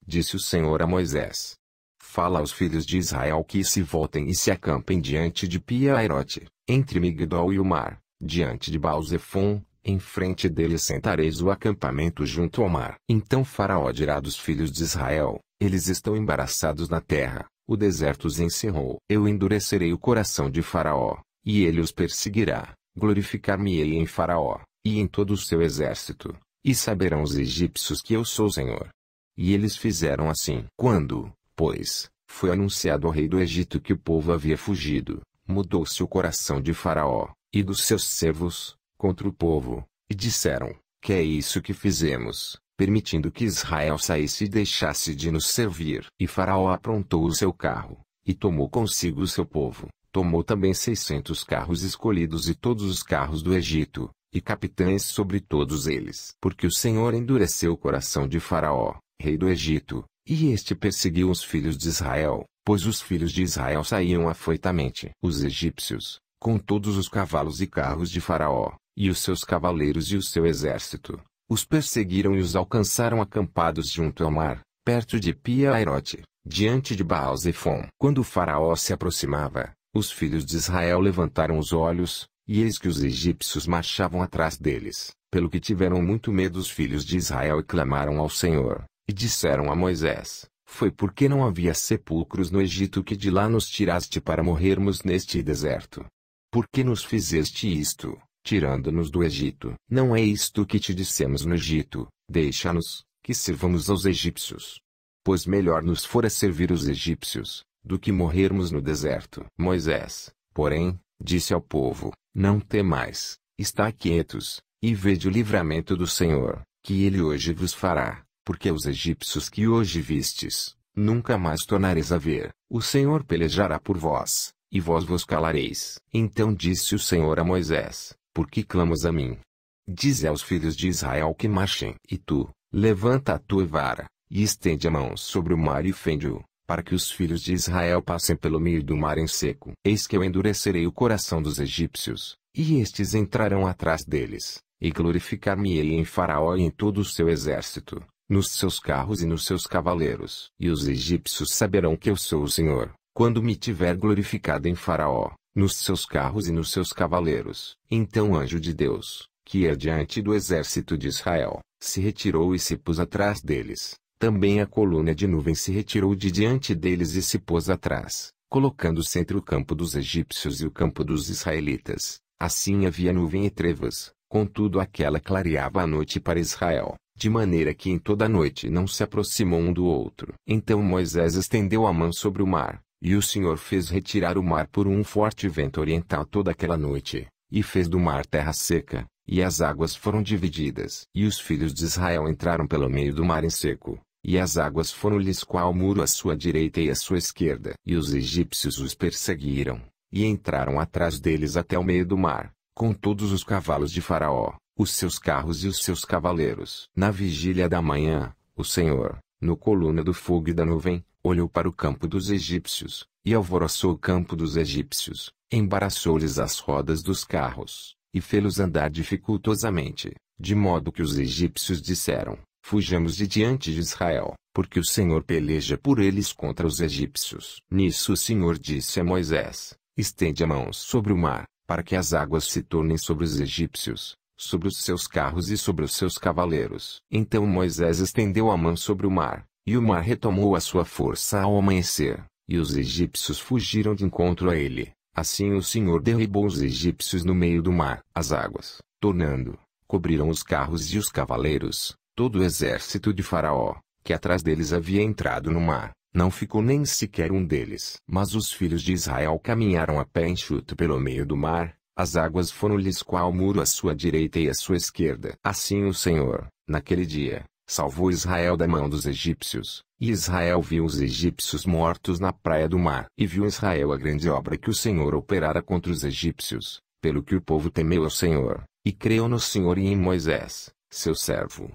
disse o Senhor a Moisés: fala aos filhos de Israel que se voltem e se acampem diante de Pi-Hahirote, entre Migdol e o mar, diante de Baal-Zefon, em frente deles sentareis o acampamento junto ao mar. Então Faraó dirá dos filhos de Israel: eles estão embaraçados na terra, o deserto os encerrou. Eu endurecerei o coração de Faraó, e ele os perseguirá. Glorificar-me-ei em Faraó, e em todo o seu exército, e saberão os egípcios que eu sou o Senhor. E eles fizeram assim. Quando, pois, foi anunciado ao rei do Egito que o povo havia fugido, mudou-se o coração de Faraó, e dos seus servos, contra o povo, e disseram: que é isso que fizemos, permitindo que Israel saísse e deixasse de nos servir? E Faraó aprontou o seu carro, e tomou consigo o seu povo, tomou também 600 carros escolhidos e todos os carros do Egito, e capitães sobre todos eles. Porque o Senhor endureceu o coração de Faraó, rei do Egito, e este perseguiu os filhos de Israel, pois os filhos de Israel saíam afoitamente. Os egípcios, com todos os cavalos e carros de Faraó, e os seus cavaleiros e o seu exército, os perseguiram e os alcançaram acampados junto ao mar, perto de Pi-Hahirote, diante de Baal-Zefon. Quando o Faraó se aproximava, os filhos de Israel levantaram os olhos, e eis que os egípcios marchavam atrás deles, pelo que tiveram muito medo os filhos de Israel e clamaram ao Senhor, e disseram a Moisés: foi porque não havia sepulcros no Egito que de lá nos tiraste para morrermos neste deserto? Por que nos fizeste isto, tirando-nos do Egito? Não é isto que te dissemos no Egito: deixa-nos, que sirvamos aos egípcios. Pois melhor nos fora servir os egípcios, do que morrermos no deserto. Moisés, porém, disse ao povo: não temais, está quietos, e vede o livramento do Senhor, que ele hoje vos fará, porque os egípcios que hoje vistes, nunca mais tornareis a ver. O Senhor pelejará por vós, e vós vos calareis. Então disse o Senhor a Moisés: por que clamas a mim? Dize aos filhos de Israel que marchem. E tu, levanta a tua vara, e estende a mão sobre o mar e fende-o, para que os filhos de Israel passem pelo meio do mar em seco. Eis que eu endurecerei o coração dos egípcios, e estes entrarão atrás deles, e glorificar-me-ei em Faraó e em todo o seu exército, nos seus carros e nos seus cavaleiros. E os egípcios saberão que eu sou o Senhor, quando me tiver glorificado em Faraó, nos seus carros e nos seus cavaleiros. Então o anjo de Deus, que ia diante do exército de Israel, se retirou e se pôs atrás deles. Também a coluna de nuvem se retirou de diante deles e se pôs atrás, colocando-se entre o campo dos egípcios e o campo dos israelitas. Assim havia nuvem e trevas, contudo aquela clareava a noite para Israel, de maneira que em toda a noite não se aproximou um do outro. Então Moisés estendeu a mão sobre o mar, e o Senhor fez retirar o mar por um forte vento oriental toda aquela noite, e fez do mar terra seca, e as águas foram divididas. E os filhos de Israel entraram pelo meio do mar em seco, e as águas foram-lhes qual muro à sua direita e à sua esquerda. E os egípcios os perseguiram, e entraram atrás deles até o meio do mar, com todos os cavalos de Faraó, os seus carros e os seus cavaleiros. Na vigília da manhã, o Senhor, no coluna do fogo e da nuvem, olhou para o campo dos egípcios, e alvoroçou o campo dos egípcios, embaraçou-lhes as rodas dos carros, e fê-los andar dificultosamente, de modo que os egípcios disseram: fujamos de diante de Israel, porque o Senhor peleja por eles contra os egípcios. Nisso o Senhor disse a Moisés: estende a mão sobre o mar, para que as águas se tornem sobre os egípcios, sobre os seus carros e sobre os seus cavaleiros. Então Moisés estendeu a mão sobre o mar, e o mar retomou a sua força ao amanhecer, e os egípcios fugiram de encontro a ele. Assim o Senhor derribou os egípcios no meio do mar. As águas, tornando, cobriram os carros e os cavaleiros. Todo o exército de Faraó, que atrás deles havia entrado no mar, não ficou nem sequer um deles. Mas os filhos de Israel caminharam a pé enxuto pelo meio do mar, as águas foram-lhes qual muro à sua direita e à sua esquerda. Assim o Senhor, naquele dia, salvou Israel da mão dos egípcios, e Israel viu os egípcios mortos na praia do mar. E viu Israel a grande obra que o Senhor operara contra os egípcios, pelo que o povo temeu ao Senhor, e creu no Senhor e em Moisés, seu servo.